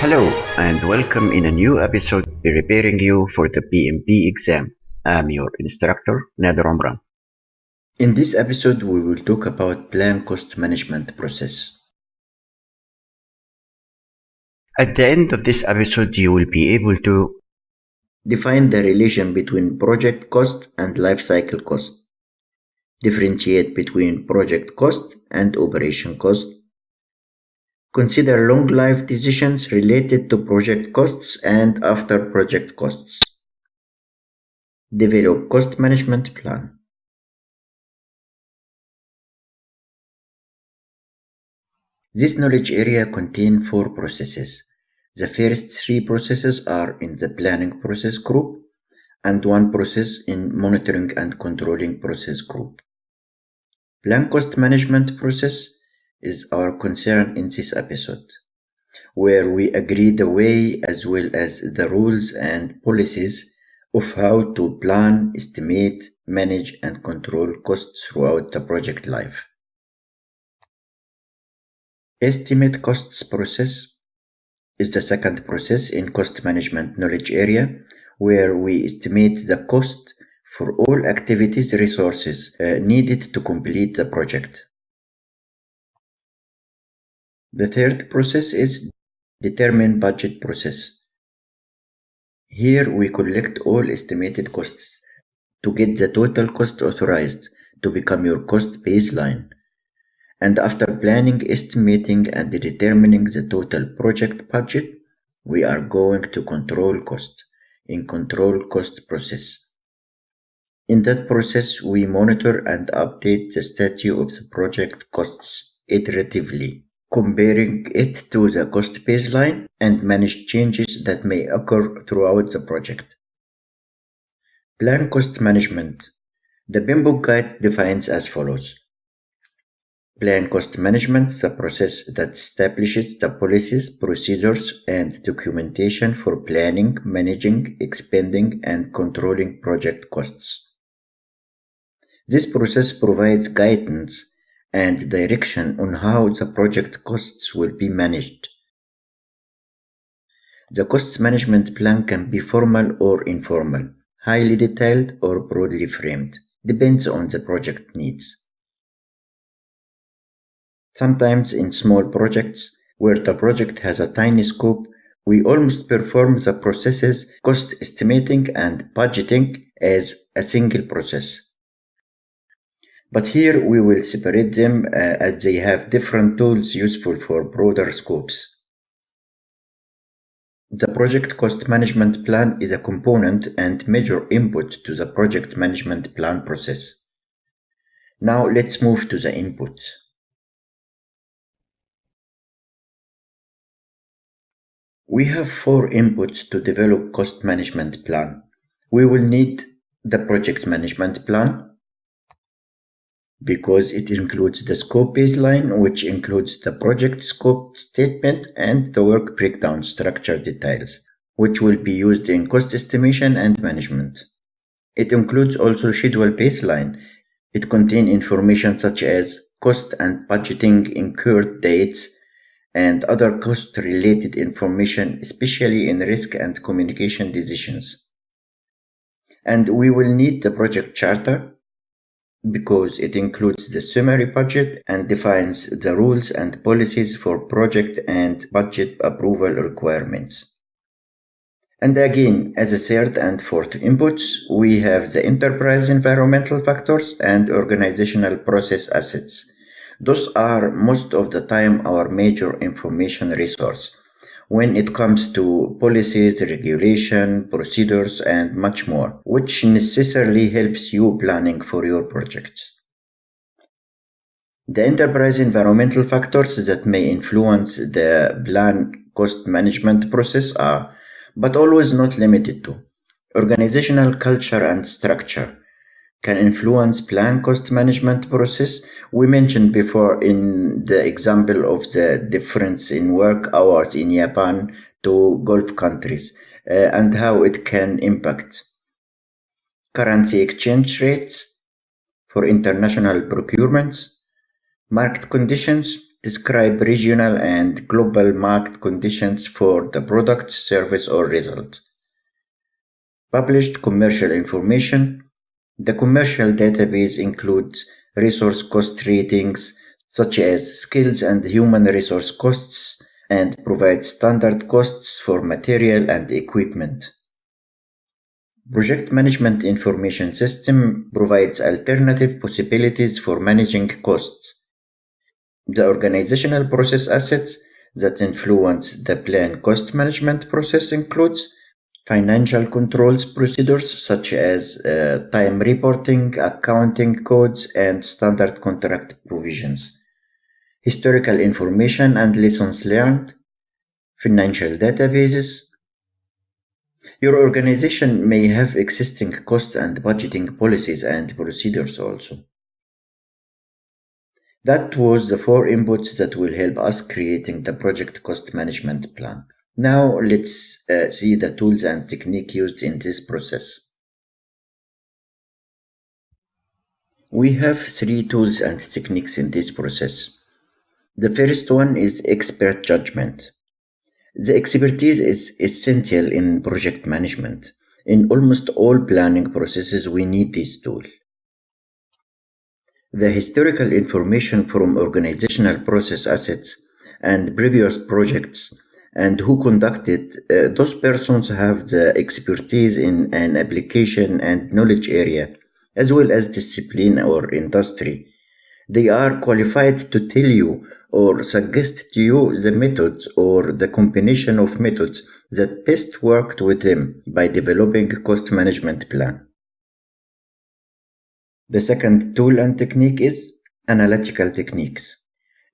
Hello and welcome in a new episode preparing you for the PMP exam. I'm your instructor Nader Omran. In this episode we will talk about plan cost management process. At the end of this episode you will be able to define the relation between project cost and life cycle cost, differentiate between project cost and operation cost, consider long-life decisions related to project costs and after project costs. Develop cost management plan. This knowledge area contains 4 processes. The first 3 processes are in the planning process group and 1 process in monitoring and controlling process group. Plan cost management process is our concern in this episode, where we agree the way as well as the rules and policies of how to plan, estimate, manage and control costs throughout the project life. Estimate costs process is the second process in cost management knowledge area, where we estimate the cost for all activities resources needed to complete the project. The third process is determine budget process. Here we collect all estimated costs to get the total cost authorized to become your cost baseline. And after planning, estimating and determining the total project budget, we are going to control cost in control cost process. In that process, we monitor and update the status of the project costs iteratively, comparing it to the cost baseline and manage changes that may occur throughout the project. Plan cost management. The BIM book guide defines as follows. Plan cost management is a process that establishes the policies, procedures, and documentation for planning, managing, expending, and controlling project costs. This process provides guidance and direction on how the project costs will be managed. The cost management plan can be formal or informal, highly detailed or broadly framed, depends on the project needs. Sometimes in small projects, where the project has a tiny scope, we almost perform the processes cost estimating and budgeting as a single process. But here we will separate them as they have different tools useful for broader scopes. The project cost management plan is a component and major input to the project management plan process. Now let's move to the input. We have 4 inputs to develop cost management plan. We will need the project management plan, because it includes the scope baseline, which includes the project scope statement and the work breakdown structure details, which will be used in cost estimation and management. It includes also schedule baseline. It contains information such as cost and budgeting incurred dates and other cost-related information, especially in risk and communication decisions. And we will need the project charter, because it includes the summary budget and defines the rules and policies for project and budget approval requirements. And again, as a third and fourth inputs, we have the enterprise environmental factors and organizational process assets. Those are most of the time our major information resource when it comes to policies, regulation, procedures, and much more, which necessarily helps you planning for your projects. The enterprise environmental factors that may influence the plan cost management process are, but always not limited to, organizational culture and structure can influence plan cost management process. We mentioned before in the example of the difference in work hours in Japan to Gulf countries and how it can impact currency exchange rates for international procurements, market conditions, describe regional and global market conditions for the product, service, or result. Published commercial information. The commercial database includes resource cost ratings such as skills and human resource costs and provides standard costs for material and equipment. Project Management Information System provides alternative possibilities for managing costs. The organizational process assets that influence the plan cost management process includes financial controls procedures such as time reporting, accounting codes, and standard contract provisions. Historical information and lessons learned, financial databases. Your organization may have existing cost and budgeting policies and procedures also. That was the 4 inputs that will help us creating the project cost management plan. Now let's see the tools and technique used in this process. We have 3 tools and techniques in this process. The first one is expert judgment. The expertise is essential in project management. In almost all planning processes, we need this tool. The historical information from organizational process assets and previous projects and who conducted, those persons have the expertise in an application and knowledge area, as well as discipline or industry. They are qualified to tell you or suggest to you the methods or the combination of methods that best worked with them by developing a cost management plan. The second tool and technique is analytical techniques.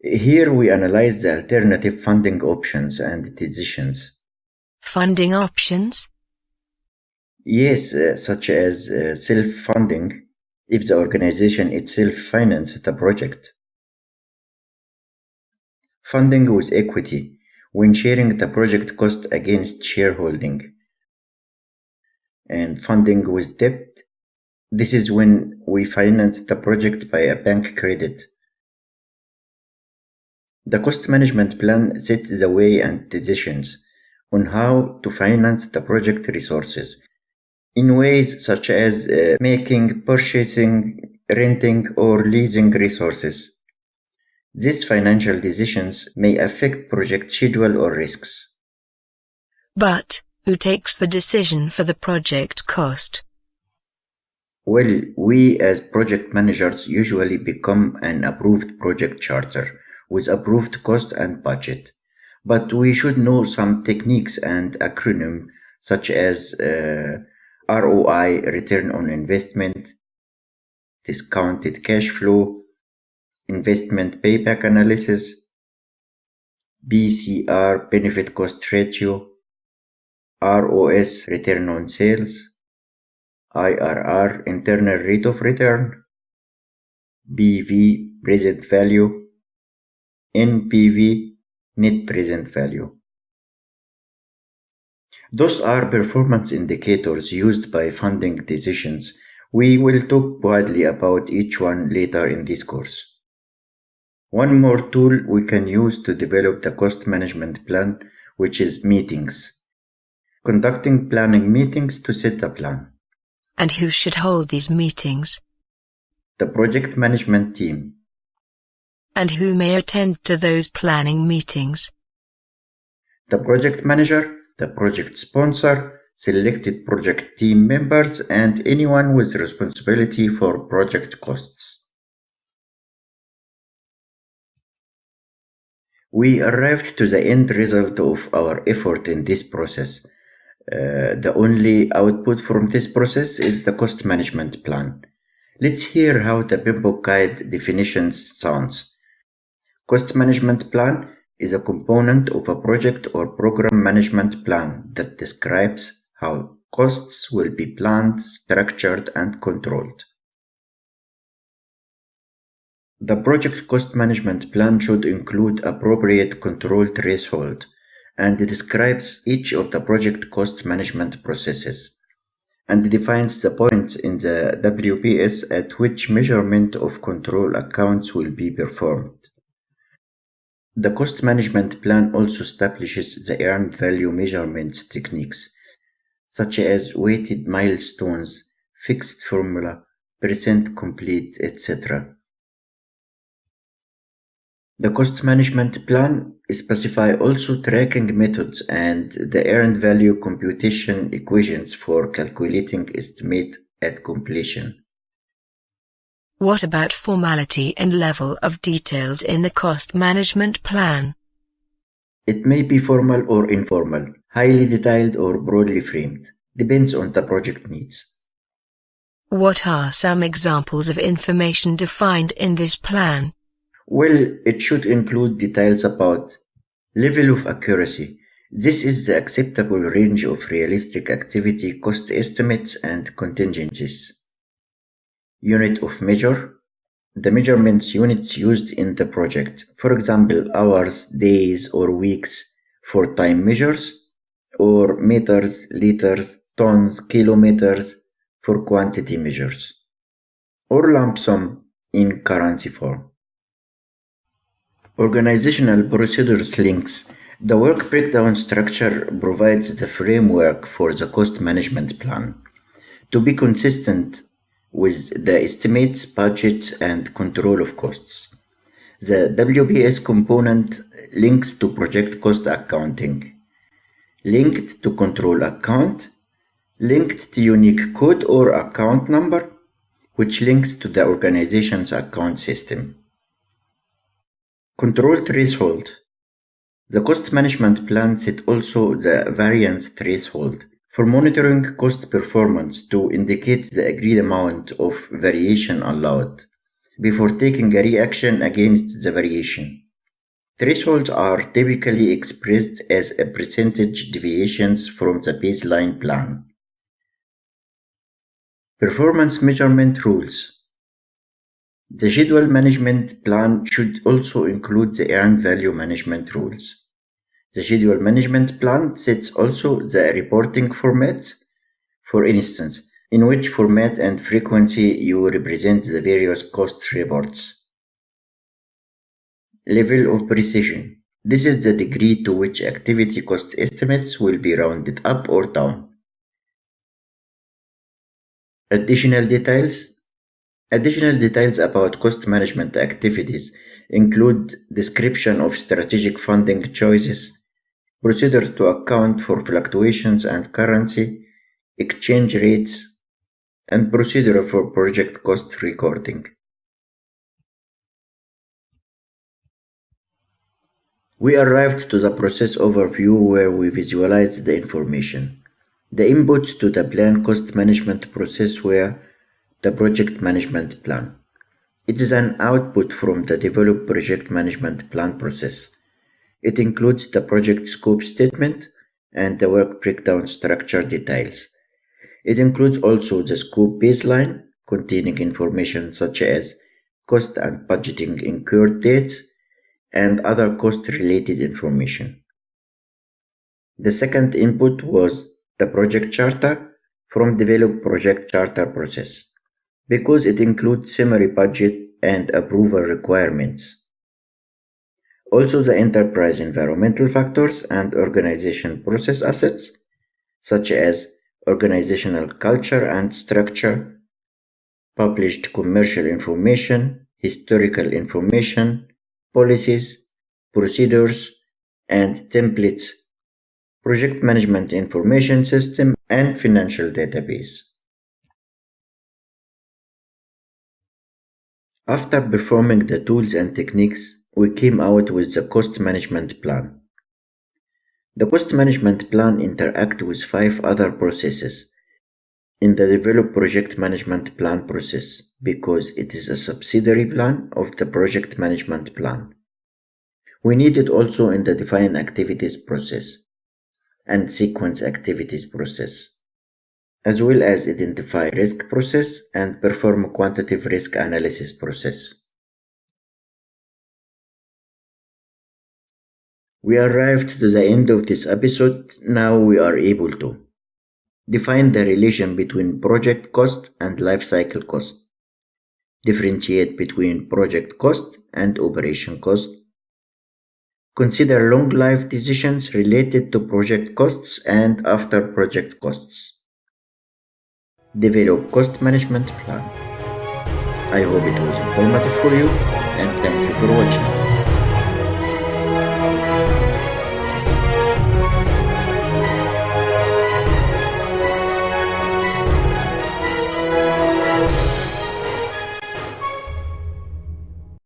Here we analyze the alternative funding options and decisions. Funding options? Yes, such as self-funding, if the organization itself finances the project. Funding with equity, when sharing the project cost against shareholding. And funding with debt, this is when we finance the project by a bank credit. The cost management plan sets the way and decisions on how to finance the project resources in ways such as making, purchasing, renting, or leasing resources. These financial decisions may affect project schedule or risks. But who takes the decision for the project cost? Well, we as project managers usually become an approved project charter with approved cost and budget. But we should know some techniques and acronyms such as ROI, return on investment, discounted cash flow, investment payback analysis, BCR, benefit cost ratio, ROS, return on sales, IRR, internal rate of return, BV, present value, NPV, net present value. Those are performance indicators used by funding decisions. We will talk widely about each one later in this course. One more tool we can use to develop the cost management plan, which is meetings. Conducting planning meetings to set the plan. And who should hold these meetings? The project management team. And who may attend to those planning meetings? The project manager, the project sponsor, selected project team members, and anyone with responsibility for project costs. We arrived to the end result of our effort in this process. The only output from this process is the cost management plan. Let's hear how the PMBOK guide definitions sounds. Cost management plan is a component of a project or program management plan that describes how costs will be planned, structured, and controlled. The project cost management plan should include appropriate control threshold and describes each of the project cost management processes and defines the points in the WPS at which measurement of control accounts will be performed. The cost management plan also establishes the earned value measurements techniques, such as weighted milestones, fixed formula, percent complete, etc. The cost management plan specifies also tracking methods and the earned value computation equations for calculating estimate at completion. What about formality and level of details in the cost management plan? It may be formal or informal, highly detailed or broadly framed, depends on the project needs. What are some examples of information defined in this plan? Well, it should include details about level of accuracy. This is the acceptable range of realistic activity cost estimates and contingencies. Unit of measure, the measurements units used in the project. For example, hours, days, or weeks for time measures, or meters, liters, tons, kilometers for quantity measures, or lump sum in currency form. Organizational procedures links. The work breakdown structure provides the framework for the cost management plan to be consistent with the estimates, budgets, and control of costs. The WBS component links to project cost accounting, linked to control account, linked to unique code or account number, which links to the organization's account system. Control threshold. The cost management plan set also the variance threshold for monitoring cost performance to indicate the agreed amount of variation allowed before taking a reaction against the variation. Thresholds are typically expressed as a percentage deviations from the baseline plan. Performance measurement rules. The schedule management plan should also include the earned value management rules. The schedule management plan sets also the reporting formats, for instance, in which format and frequency you represent the various cost reports. Level of precision. This is the degree to which activity cost estimates will be rounded up or down. Additional details. Additional details about cost management activities include description of strategic funding choices, procedures to account for fluctuations and currency, exchange rates, and procedure for project cost recording. We arrived to the process overview where we visualize the information. The inputs to the plan cost management process were the project management plan. It is an output from the develop project management plan process. It includes the project scope statement and the work breakdown structure details. It includes also the scope baseline containing information such as cost and budgeting incurred dates and other cost related information. The second input was the project charter from develop project charter process, because it includes summary budget and approval requirements. Also the enterprise environmental factors and organization process assets, such as organizational culture and structure, published commercial information, historical information, policies, procedures, and templates, project management information system, and financial database. After performing the tools and techniques, we came out with the cost management plan. The cost management plan interacts with 5 other processes in the develop project management plan process because it is a subsidiary plan of the project management plan. We need it also in the define activities process and sequence activities process, as well as identify risk process and perform quantitative risk analysis process. We arrived to the end of this episode. Now we are able to define the relation between project cost and lifecycle cost, differentiate between project cost and operation cost, Consider long life decisions related to project costs and after project costs. Develop cost management plan. I hope it was informative for you and thank you for watching.